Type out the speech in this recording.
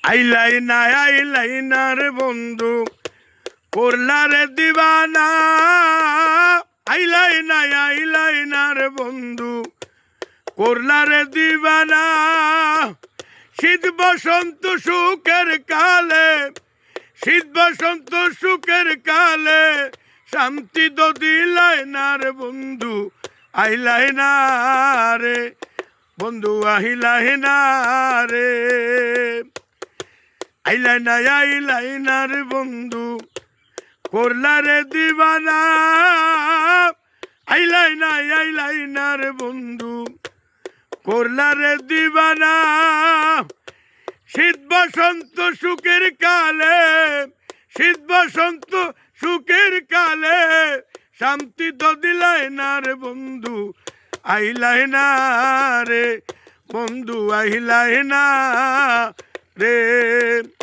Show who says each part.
Speaker 1: আইলাই না রে বন্ধু করলা রে দিবানা। আইলাই না রে বন্ধু করলা রে দিবানা। শীত বসন্ত সুখের কালে, শীত বসন্ত সুখের কালে শান্তি তো দিলাই না রে বন্ধু। আইলাই না রে বন্ধু, আইলাই না রে। আইলাই না রে বন্ধু করলা রে দিবানা। আইলাই না রে বন্ধু করলা রে দিবানা। শীত বসন্ত সুখের কালে, শীত বসন্ত সুখের কালে শান্তি তো দিলাই না রে বন্ধু। আইলাই না রে বন্ধু, আইলাই না রে।